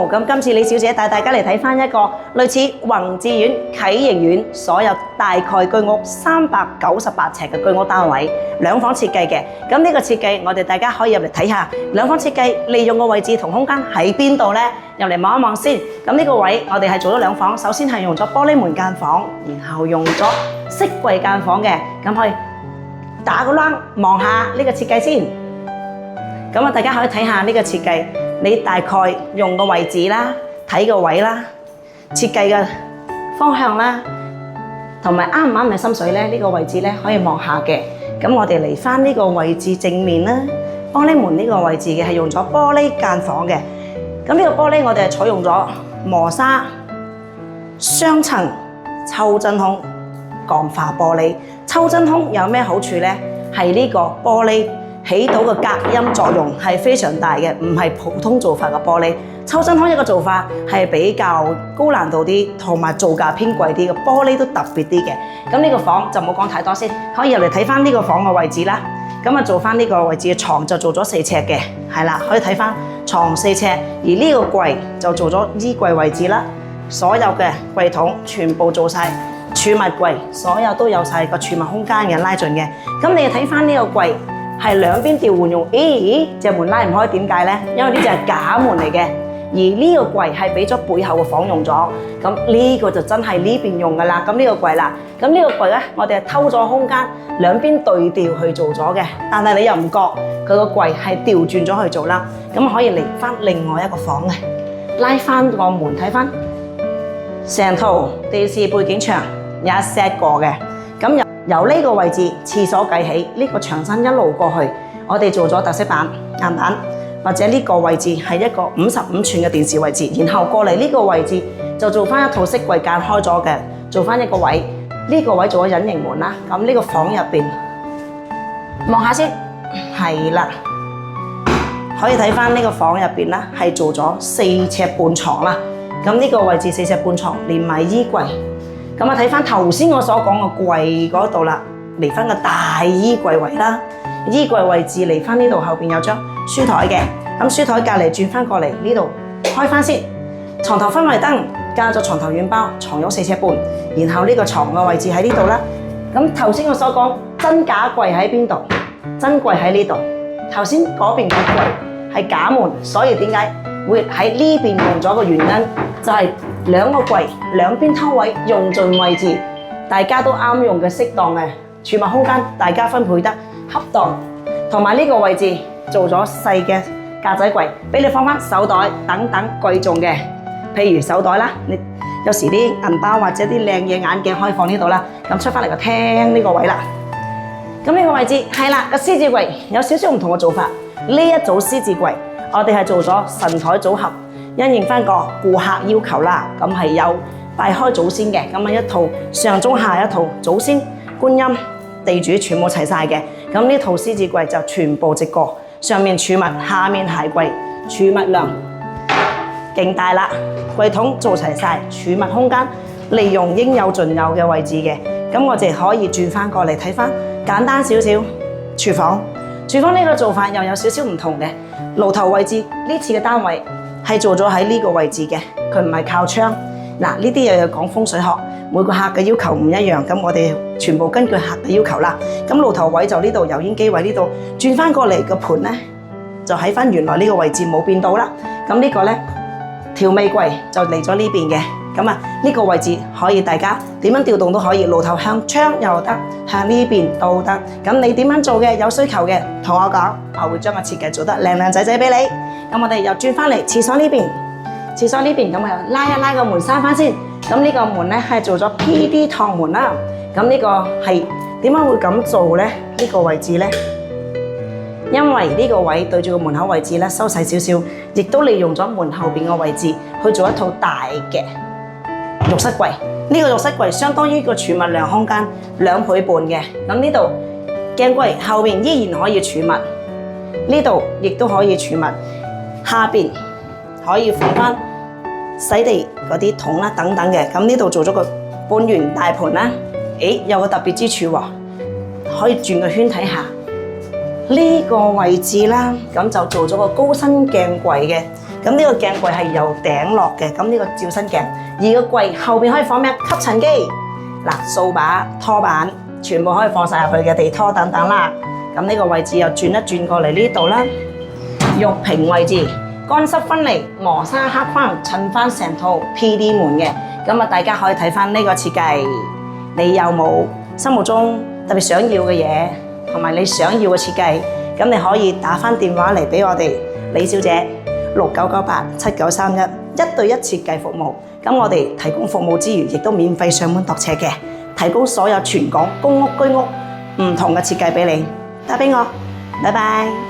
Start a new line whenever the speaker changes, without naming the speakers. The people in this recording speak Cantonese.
好，咁今次李小姐帶大家嚟睇翻一個類似宏志苑、啟盈苑所有大概居屋398尺嘅居屋單位，兩房設計嘅。咁呢個設計，我哋大家可以入嚟睇下兩房設計利用嘅位置同空間喺邊度呢？入嚟望一望先。咁呢個位我哋係做咗兩房，首先係用咗玻璃門間房，然後用咗飾櫃間房嘅。咁可以打個窿望下呢個設計先。咁啊，大家可以睇下呢個設計。你大概用個位置啦，睇個位啦，設計嘅方向啦，同埋啱唔啱你心水咧？呢個位置咧可以望下嘅。咁我哋嚟翻呢個位置正面啦，玻璃門呢個位置嘅係用咗玻璃間房嘅。咁呢個玻璃我哋係採用咗磨砂雙層抽真空鋼化玻璃。抽真空有咩好處咧？係呢個玻璃起到嘅隔音作用係非常大嘅，唔係普通做法嘅玻璃。抽真空一個做法係比較高難度啲，同埋造價偏貴啲嘅玻璃都特別啲嘅。咁呢個房就冇講太多先，可以入嚟睇翻呢個房嘅位置啦。咁啊做翻呢個位置嘅床就做咗4尺嘅，係啦，可以睇翻床4尺，而呢個櫃就做咗衣櫃位置啦。所有嘅櫃桶全部做晒儲物櫃，所有都有晒個儲物空間嘅拉進嘅。咁你睇翻呢個櫃。係兩邊調換用，咦？隻門拉唔開，點解呢？因為呢隻係假門嚟嘅，而呢個櫃係俾咗背後嘅房用咗，咁呢個就真係呢邊用㗎啦。咁呢個櫃啦，咁呢個櫃呢，我哋係偷咗空間，兩邊對調去做咗嘅，但係你又唔覺佢個櫃係調轉咗去做啦。咁可以嚟翻另外一個房嘅，拉翻個門睇翻，成套電視背景牆有一 set 過嘅，咁由呢個位置廁所計起，呢個牆身一路過去，我哋做咗特色板、硬板，或者呢個位置係一個55寸嘅電視位置，然後過嚟呢個位置就做翻一套飾櫃間開咗嘅，做翻一個位，呢個位做咗隱形門啦。咁呢個房入邊望下先，係啦，可以睇翻呢個房入邊啦，係做咗4尺半床啦。咁呢個位置4尺半床連埋衣櫃。咁啊，睇翻頭先我所講嘅櫃嗰度啦，嚟翻個大衣櫃位啦。衣櫃位置嚟翻呢度後邊有張書台嘅，咁書台隔離轉翻過嚟呢度開翻先。床頭氛圍燈加咗床頭軟包，床褥4尺半，然後呢個床嘅位置喺呢度啦。咁頭先我所講真假櫃喺邊度？真櫃喺呢度。頭先嗰邊嘅櫃係假門，所以點解會喺呢邊用咗個原因就係兩個櫃兩邊偷位用盡位置，大家都啱用嘅適當嘅儲物空間，大家分配得恰當。同埋呢個位置做咗細嘅格仔櫃，俾你放翻手袋等等貴重嘅，譬如手袋啦，你有時啲銀包或者啲靚嘢眼鏡可以放呢度啦。咁出翻嚟個廳呢個位啦，咁呢個位置係啦，個獅子櫃有少少唔同嘅做法。呢一組獅子櫃我哋係做咗神台組合。因應翻個顧客要求啦，咁係有拜開祖先嘅，咁啊一套上中下一套祖先、觀音、地主全部齊晒嘅。咁呢套獅子櫃就全部直過，上面儲物，下面鞋櫃，儲物量勁大啦，櫃桶做齊晒，儲物空間利用應有盡有嘅位置嘅。咁我哋可以轉翻過嚟睇翻簡單少少廚房。廚房呢個做法又有少少唔同嘅，爐頭位置呢次嘅單位係做咗喺呢個位置嘅，佢唔係靠窗。嗱，呢啲又有講風水學，每個客嘅要求唔一樣，咁我哋全部根據客嘅要求啦。咁爐頭位就呢度，油煙機位呢度，轉翻過嚟個盤咧，就喺翻原來呢個位置冇變到啦。咁呢個咧調味櫃就嚟咗呢邊嘅，咁啊呢個位置可以大家點樣調動都可以，爐頭向窗又得，向呢邊都得。咁你點樣做嘅？有需求嘅同我講，我會將個設計做得靚靚仔仔俾你。咁我哋又轉翻嚟廁所呢邊，廁所呢邊咁啊拉一拉個門閂翻先。咁呢個門咧係做咗 PD 趟門啦。咁呢個係點解會咁做咧？呢個位置咧，因為呢個位對住個門口位置咧收細少少，亦都利用咗門後邊嘅位置去做一套大嘅浴室櫃。呢個浴室櫃相當於個儲物量空間2倍半嘅。咁呢度鏡櫃後邊依然可以儲物，呢度亦都可以儲物。下邊可以放翻洗地嗰啲桶啦等等嘅，咁呢度做咗個半圓大盤啦。誒，有個特別之處喎，可以轉個圈睇下呢個位置啦。咁就做咗個高身鏡櫃嘅，咁呢個鏡櫃係由頂落嘅，咁呢個照身鏡。而個櫃後邊可以放咩？吸塵機、掃把、拖板，全部可以放晒入去嘅，地拖等等啦。咁呢個位置又轉一轉過嚟呢度啦，玉屏位置，乾濕分離，磨砂黑框，襯翻成套 PD 門嘅。咁啊，大家可以睇翻呢個設計，你有冇心目中特別想要嘅嘢，同埋你想要嘅設計？咁你可以打翻電話嚟俾我哋李小姐69987931一對一設計服務。咁我哋提供服務之餘，亦都免費上門度尺嘅，提供所有全港公屋居屋唔同嘅設計俾你。打俾我，拜拜。